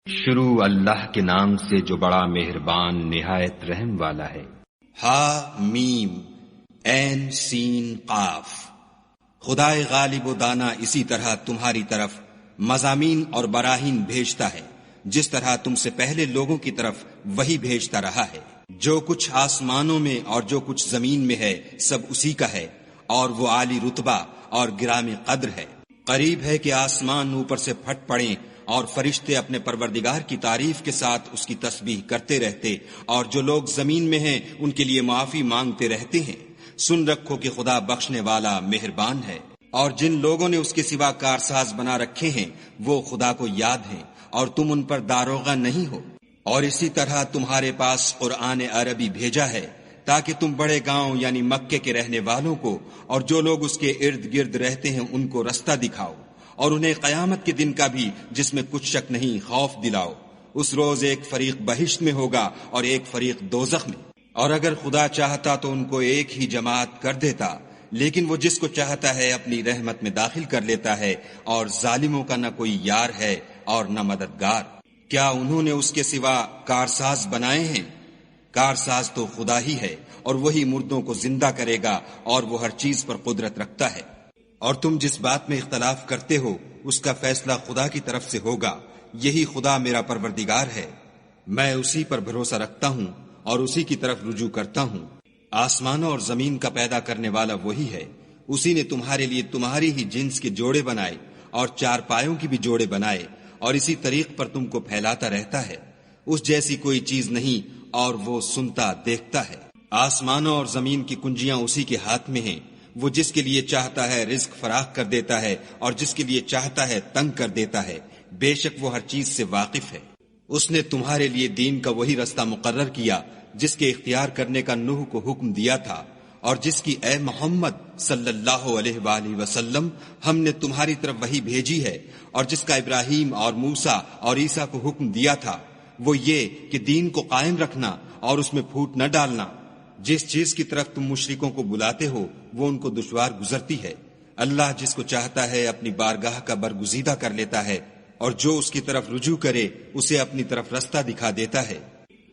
شروع اللہ کے نام سے جو بڑا مہربان نہایت رحم والا ہے۔ ہا میم عین سین قاف۔ خدائے غالب و دانا اسی طرح تمہاری طرف مضامین اور براہین بھیجتا ہے جس طرح تم سے پہلے لوگوں کی طرف وہی بھیجتا رہا ہے۔ جو کچھ آسمانوں میں اور جو کچھ زمین میں ہے سب اسی کا ہے، اور وہ عالی رتبہ اور گرامی قدر ہے۔ قریب ہے کہ آسمان اوپر سے پھٹ پڑیں اور فرشتے اپنے پروردگار کی تعریف کے ساتھ اس کی تسبیح کرتے رہتے، اور جو لوگ زمین میں ہیں ان کے لیے معافی مانگتے رہتے ہیں۔ سن رکھو کہ خدا بخشنے والا مہربان ہے، اور جن لوگوں نے اس کے سوا کارساز بنا رکھے ہیں وہ خدا کو یاد ہیں اور تم ان پر داروغہ نہیں ہو۔ اور اسی طرح تمہارے پاس قرآن عربی بھیجا ہے تاکہ تم بڑے گاؤں یعنی مکے کے رہنے والوں کو اور جو لوگ اس کے ارد گرد رہتے ہیں ان کو رستہ دکھاؤ، اور انہیں قیامت کے دن کا بھی جس میں کچھ شک نہیں خوف دلاؤ۔ اس روز ایک فریق بہشت میں ہوگا اور ایک فریق دوزخ میں، اور اگر خدا چاہتا تو ان کو ایک ہی جماعت کر دیتا، لیکن وہ جس کو چاہتا ہے اپنی رحمت میں داخل کر لیتا ہے، اور ظالموں کا نہ کوئی یار ہے اور نہ مددگار۔ کیا انہوں نے اس کے سوا کارساز بنائے ہیں؟ کارساز تو خدا ہی ہے، اور وہی مردوں کو زندہ کرے گا، اور وہ ہر چیز پر قدرت رکھتا ہے۔ اور تم جس بات میں اختلاف کرتے ہو اس کا فیصلہ خدا کی طرف سے ہوگا۔ یہی خدا میرا پروردگار ہے، میں اسی پر بھروسہ رکھتا ہوں اور اسی کی طرف رجوع کرتا ہوں۔ آسمانوں اور زمین کا پیدا کرنے والا وہی ہے، اسی نے تمہارے لیے تمہاری ہی جنس کے جوڑے بنائے اور چار پایوں کی بھی جوڑے بنائے، اور اسی طریق پر تم کو پھیلاتا رہتا ہے۔ اس جیسی کوئی چیز نہیں، اور وہ سنتا دیکھتا ہے۔ آسمانوں اور زمین کی کنجیاں اسی کے ہاتھ میں ہیں، وہ جس کے لیے چاہتا ہے رزق فراخ کر دیتا ہے اور جس کے لیے چاہتا ہے تنگ کر دیتا ہے۔ بے شک وہ ہر چیز سے واقف ہے۔ اس نے تمہارے لیے دین کا وہی رستہ مقرر کیا جس کے اختیار کرنے کا نوح کو حکم دیا تھا، اور جس کی اے محمد صلی اللہ علیہ وآلہ وسلم ہم نے تمہاری طرف وہی بھیجی ہے، اور جس کا ابراہیم اور موسیٰ اور عیسیٰ کو حکم دیا تھا، وہ یہ کہ دین کو قائم رکھنا اور اس میں پھوٹ نہ ڈالنا۔ جس چیز کی طرف تم مشرکوں کو بلاتے ہو وہ ان کو دشوار گزرتی ہے۔ اللہ جس کو چاہتا ہے اپنی بارگاہ کا برگزیدہ کر لیتا ہے، اور جو اس کی طرف رجوع کرے اسے اپنی طرف رستہ دکھا دیتا ہے۔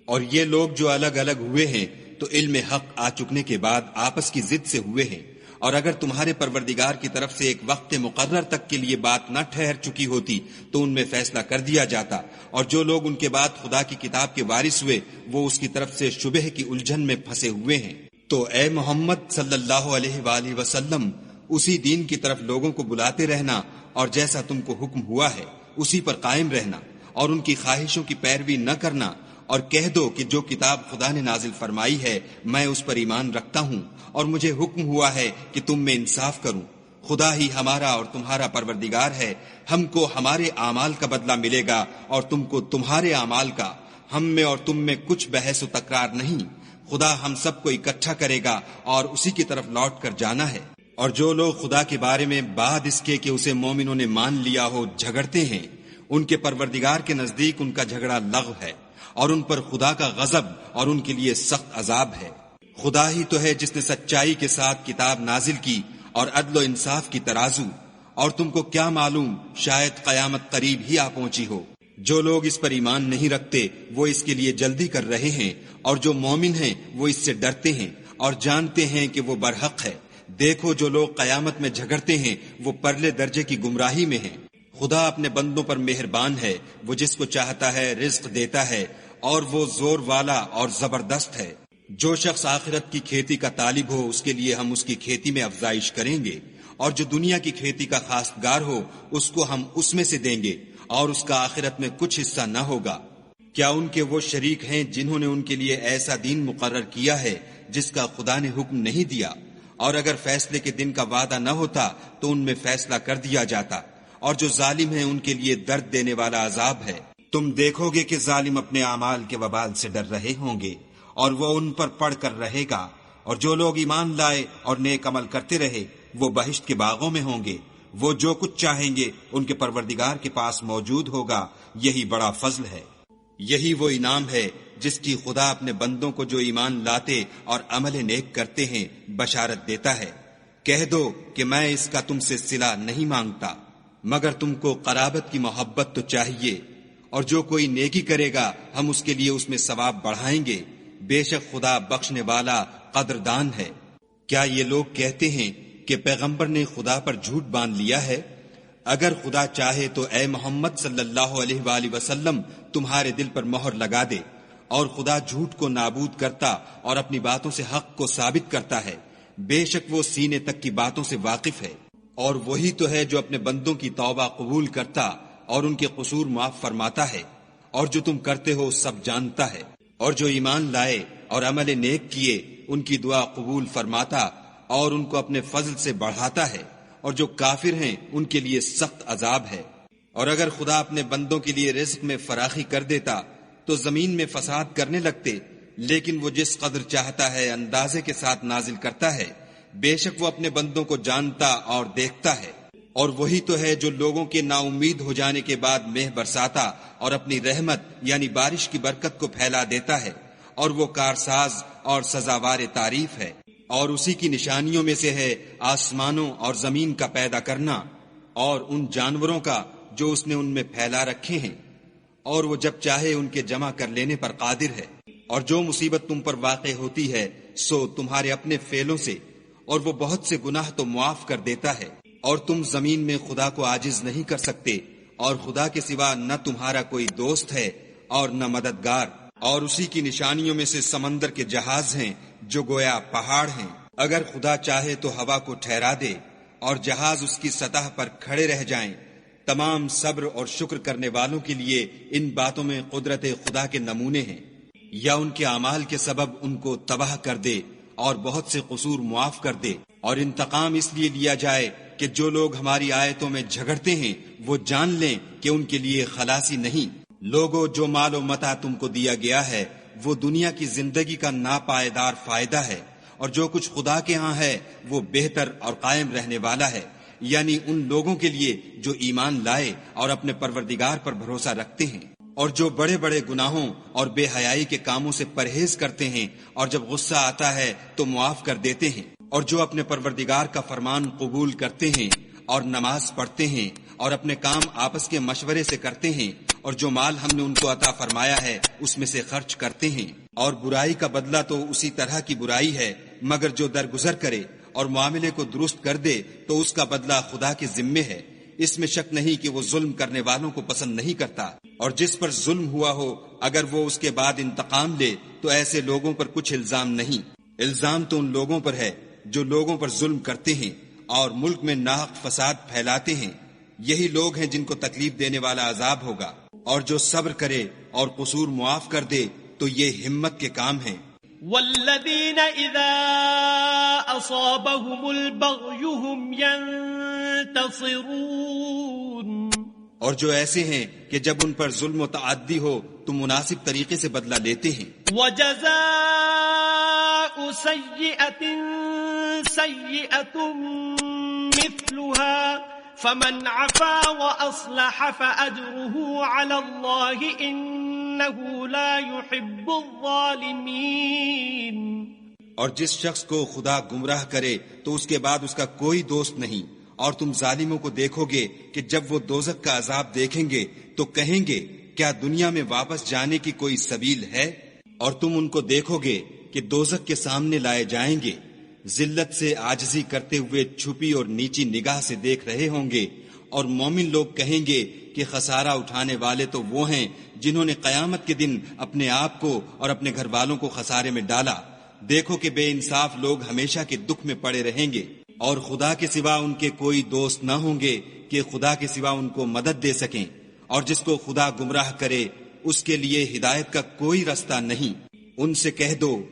اور یہ لوگ جو الگ الگ ہوئے ہیں تو علم حق آ چکنے کے بعد آپس کی ضد سے ہوئے ہیں، اور اگر تمہارے پروردگار کی طرف سے ایک وقت مقرر تک کے لیے بات نہ ٹھہر چکی ہوتی تو ان میں فیصلہ کر دیا جاتا، اور جو لوگ ان کے بعد خدا کی کتاب کے وارث ہوئے وہ اس کی طرف سے شبہ کی الجھن میں پھنسے ہوئے ہیں۔ تو اے محمد صلی اللہ علیہ وآلہ وسلم اسی دین کی طرف لوگوں کو بلاتے رہنا، اور جیسا تم کو حکم ہوا ہے اسی پر قائم رہنا، اور ان کی خواہشوں کی پیروی نہ کرنا، اور کہہ دو کہ جو کتاب خدا نے نازل فرمائی ہے میں اس پر ایمان رکھتا ہوں، اور مجھے حکم ہوا ہے کہ تم میں انصاف کروں۔ خدا ہی ہمارا اور تمہارا پروردگار ہے، ہم کو ہمارے اعمال کا بدلہ ملے گا اور تم کو تمہارے اعمال کا۔ ہم میں اور تم میں کچھ بحث و تکرار نہیں، خدا ہم سب کو اکٹھا کرے گا اور اسی کی طرف لوٹ کر جانا ہے۔ اور جو لوگ خدا کے بارے میں بعد اس کے کہ اسے مومنوں نے مان لیا ہو جھگڑتے ہیں، ان کے پروردگار کے نزدیک ان کا جھگڑا لغو ہے، اور ان پر خدا کا غضب اور ان کے لیے سخت عذاب ہے۔ خدا ہی تو ہے جس نے سچائی کے ساتھ کتاب نازل کی اور عدل و انصاف کی ترازو، اور تم کو کیا معلوم شاید قیامت قریب ہی آ پہنچی ہو۔ جو لوگ اس پر ایمان نہیں رکھتے وہ اس کے لیے جلدی کر رہے ہیں، اور جو مومن ہیں وہ اس سے ڈرتے ہیں اور جانتے ہیں کہ وہ برحق ہے۔ دیکھو جو لوگ قیامت میں جھگڑتے ہیں وہ پرلے درجے کی گمراہی میں ہیں۔ خدا اپنے بندوں پر مہربان ہے، وہ جس کو چاہتا ہے رزق دیتا ہے، اور وہ زور والا اور زبردست ہے۔ جو شخص آخرت کی کھیتی کا طالب ہو اس کے لیے ہم اس کی کھیتی میں افزائش کریں گے، اور جو دنیا کی کھیتی کا خواستگار ہو اس کو ہم اس میں سے دیں گے، اور اس کا آخرت میں کچھ حصہ نہ ہوگا۔ کیا ان کے وہ شریک ہیں جنہوں نے ان کے لیے ایسا دین مقرر کیا ہے جس کا خدا نے حکم نہیں دیا؟ اور اگر فیصلے کے دن کا وعدہ نہ ہوتا تو ان میں فیصلہ کر دیا جاتا، اور جو ظالم ہیں ان کے لیے درد دینے والا عذاب ہے۔ تم دیکھو گے کہ ظالم اپنے اعمال کے وبال سے ڈر رہے ہوں گے، اور وہ ان پر پڑھ کر رہے گا، اور جو لوگ ایمان لائے اور نیک عمل کرتے رہے وہ بہشت کے باغوں میں ہوں گے۔ وہ جو کچھ چاہیں گے ان کے پروردگار کے پاس موجود ہوگا، یہی بڑا فضل ہے۔ یہی وہ انعام ہے جس کی خدا اپنے بندوں کو جو ایمان لاتے اور عمل نیک کرتے ہیں بشارت دیتا ہے۔ کہہ دو کہ میں اس کا تم سے صلہ نہیں مانگتا، مگر تم کو قرابت کی محبت تو چاہیے، اور جو کوئی نیکی کرے گا ہم اس کے لیے اس میں ثواب بڑھائیں گے، بے شک خدا بخشنے والا قدردان ہے۔ کیا یہ لوگ کہتے ہیں کہ پیغمبر نے خدا پر جھوٹ باندھ لیا ہے؟ اگر خدا چاہے تو اے محمد صلی اللہ علیہ وآلہ وسلم تمہارے دل پر مہر لگا دے، اور خدا جھوٹ کو نابود کرتا اور اپنی باتوں سے حق کو ثابت کرتا ہے، بے شک وہ سینے تک کی باتوں سے واقف ہے۔ اور وہی تو ہے جو اپنے بندوں کی توبہ قبول کرتا اور ان کے قصور معاف فرماتا ہے، اور جو تم کرتے ہو سب جانتا ہے۔ اور جو ایمان لائے اور عمل نیک کیے ان کی دعا قبول فرماتا اور ان کو اپنے فضل سے بڑھاتا ہے، اور جو کافر ہیں ان کے لیے سخت عذاب ہے۔ اور اگر خدا اپنے بندوں کے لیے رزق میں فراخی کر دیتا تو زمین میں فساد کرنے لگتے، لیکن وہ جس قدر چاہتا ہے اندازے کے ساتھ نازل کرتا ہے، بے شک وہ اپنے بندوں کو جانتا اور دیکھتا ہے۔ اور وہی تو ہے جو لوگوں کے نا امید ہو جانے کے بعد مہ برساتا اور اپنی رحمت یعنی بارش کی برکت کو پھیلا دیتا ہے، اور وہ کارساز اور سزاوار تعریف ہے۔ اور اسی کی نشانیوں میں سے ہے آسمانوں اور زمین کا پیدا کرنا اور ان جانوروں کا جو اس نے ان میں پھیلا رکھے ہیں، اور وہ جب چاہے ان کے جمع کر لینے پر قادر ہے۔ اور جو مصیبت تم پر واقع ہوتی ہے سو تمہارے اپنے فعلوں سے، اور وہ بہت سے گناہ تو معاف کر دیتا ہے۔ اور تم زمین میں خدا کو عاجز نہیں کر سکتے، اور خدا کے سوا نہ تمہارا کوئی دوست ہے اور نہ مددگار۔ اور اسی کی نشانیوں میں سے سمندر کے جہاز ہیں جو گویا پہاڑ ہیں۔ اگر خدا چاہے تو ہوا کو ٹھہرا دے اور جہاز اس کی سطح پر کھڑے رہ جائیں۔ تمام صبر اور شکر کرنے والوں کے لیے ان باتوں میں قدرت خدا کے نمونے ہیں۔ یا ان کے اعمال کے سبب ان کو تباہ کر دے اور بہت سے قصور معاف کر دے، اور انتقام اس لیے لیا جائے کہ جو لوگ ہماری آیتوں میں جھگڑتے ہیں وہ جان لیں کہ ان کے لیے خلاصی نہیں۔ لوگوں، جو مال و متاع تم کو دیا گیا ہے وہ دنیا کی زندگی کا ناپائیدار فائدہ ہے، اور جو کچھ خدا کے ہاں ہے وہ بہتر اور قائم رہنے والا ہے، یعنی ان لوگوں کے لیے جو ایمان لائے اور اپنے پروردگار پر بھروسہ رکھتے ہیں، اور جو بڑے بڑے گناہوں اور بے حیائی کے کاموں سے پرہیز کرتے ہیں، اور جب غصہ آتا ہے تو معاف کر دیتے ہیں، اور جو اپنے پروردگار کا فرمان قبول کرتے ہیں اور نماز پڑھتے ہیں اور اپنے کام آپس کے مشورے سے کرتے ہیں، اور جو مال ہم نے ان کو عطا فرمایا ہے اس میں سے خرچ کرتے ہیں۔ اور برائی کا بدلہ تو اسی طرح کی برائی ہے، مگر جو درگزر کرے اور معاملے کو درست کر دے تو اس کا بدلہ خدا کے ذمے ہے۔ اس میں شک نہیں کہ وہ ظلم کرنے والوں کو پسند نہیں کرتا۔ اور جس پر ظلم ہوا ہو اگر وہ اس کے بعد انتقام لے تو ایسے لوگوں پر کچھ الزام نہیں۔ الزام تو ان لوگوں پر ہے جو لوگوں پر ظلم کرتے ہیں اور ملک میں ناحق فساد پھیلاتے ہیں، یہی لوگ ہیں جن کو تکلیف دینے والا عذاب ہوگا۔ اور جو صبر کرے اور قصور معاف کر دے تو یہ ہمت کے کام ہیں۔ والذین اذا اصابهم البغی هم ينتصرون، اور جو ایسے ہیں کہ جب ان پر ظلم و تعدی ہو تو مناسب طریقے سے بدلہ لیتے ہیں۔ وجزاء سیئۃ سیئۃ مثلها فمن عفا واصلح فاجره على الله انه لا يحب الظالمین۔ اور جس شخص کو خدا گمراہ کرے تو اس کے بعد اس کا کوئی دوست نہیں، اور تم ظالموں کو دیکھو گے کہ جب وہ دوزخ کا عذاب دیکھیں گے تو کہیں گے کیا دنیا میں واپس جانے کی کوئی سبیل ہے؟ اور تم ان کو دیکھو گے کہ دوزخ کے سامنے لائے جائیں گے، ذلت سے عاجزی کرتے ہوئے چھپی اور نیچی نگاہ سے دیکھ رہے ہوں گے، اور مومن لوگ کہیں گے کہ خسارہ اٹھانے والے تو وہ ہیں جنہوں نے قیامت کے دن اپنے آپ کو اور اپنے گھر والوں کو خسارے میں ڈالا۔ دیکھو کہ بے انصاف لوگ ہمیشہ کے دکھ میں پڑے رہیں گے، اور خدا کے سوا ان کے کوئی دوست نہ ہوں گے کہ خدا کے سوا ان کو مدد دے سکیں۔ اور جس کو خدا گمراہ کرے اس کے لیے ہدایت کا کوئی رستہ نہیں۔ ان سے کہہ دو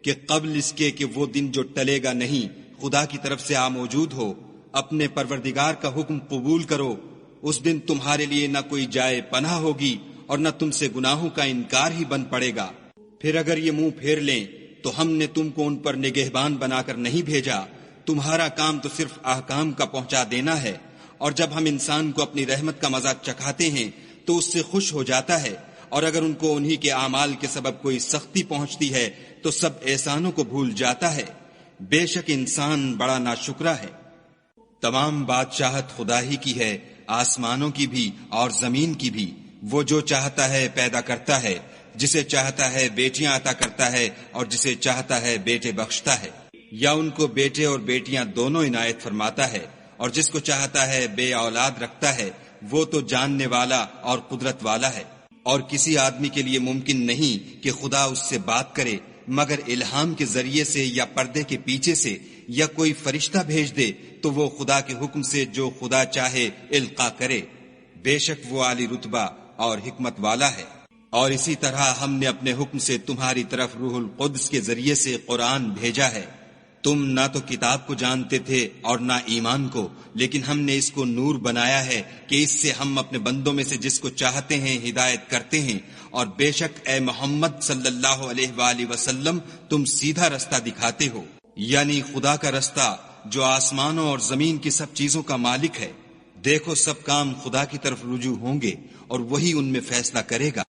کہ قبل اس کے کہ وہ دن جو ٹلے گا نہیں خدا کی طرف سے آ موجود ہو، اپنے پروردگار کا حکم قبول کرو۔ اس دن تمہارے لیے نہ کوئی جائے پناہ ہوگی اور نہ تم سے گناہوں کا انکار ہی بن پڑے گا۔ پھر اگر یہ منہ پھیر لیں تو ہم نے تم کو ان پر نگہبان بنا کر نہیں بھیجا، تمہارا کام تو صرف احکام کا پہنچا دینا ہے۔ اور جب ہم انسان کو اپنی رحمت کا مزہ چکھاتے ہیں تو اس سے خوش ہو جاتا ہے، اور اگر ان کو انہی کے اعمال کے سبب کوئی سختی پہنچتی ہے تو سب احسانوں کو بھول جاتا ہے۔ بے شک انسان بڑا ناشکرا ہے۔ تمام بادشاہت خدا ہی کی ہے، آسمانوں کی بھی اور زمین کی بھی۔ وہ جو چاہتا ہے پیدا کرتا ہے، جسے چاہتا ہے بیٹیاں عطا کرتا ہے اور جسے چاہتا ہے بیٹے بخشتا ہے، یا ان کو بیٹے اور بیٹیاں دونوں عنایت فرماتا ہے، اور جس کو چاہتا ہے بے اولاد رکھتا ہے، وہ تو جاننے والا اور قدرت والا ہے۔ اور کسی آدمی کے لیے ممکن نہیں کہ خدا اس سے بات کرے مگر الہام کے ذریعے سے یا پردے کے پیچھے سے، یا کوئی فرشتہ بھیج دے تو وہ خدا کے حکم سے جو خدا چاہے القا کرے، بے شک وہ عالی رتبہ اور حکمت والا ہے۔ اور اسی طرح ہم نے اپنے حکم سے تمہاری طرف روح القدس کے ذریعے سے قرآن بھیجا ہے۔ تم نہ تو کتاب کو جانتے تھے اور نہ ایمان کو، لیکن ہم نے اس کو نور بنایا ہے کہ اس سے ہم اپنے بندوں میں سے جس کو چاہتے ہیں ہدایت کرتے ہیں، اور بے شک اے محمد صلی اللہ علیہ وآلہ وسلم تم سیدھا رستہ دکھاتے ہو، یعنی خدا کا رستہ جو آسمانوں اور زمین کی سب چیزوں کا مالک ہے۔ دیکھو سب کام خدا کی طرف رجوع ہوں گے اور وہی ان میں فیصلہ کرے گا۔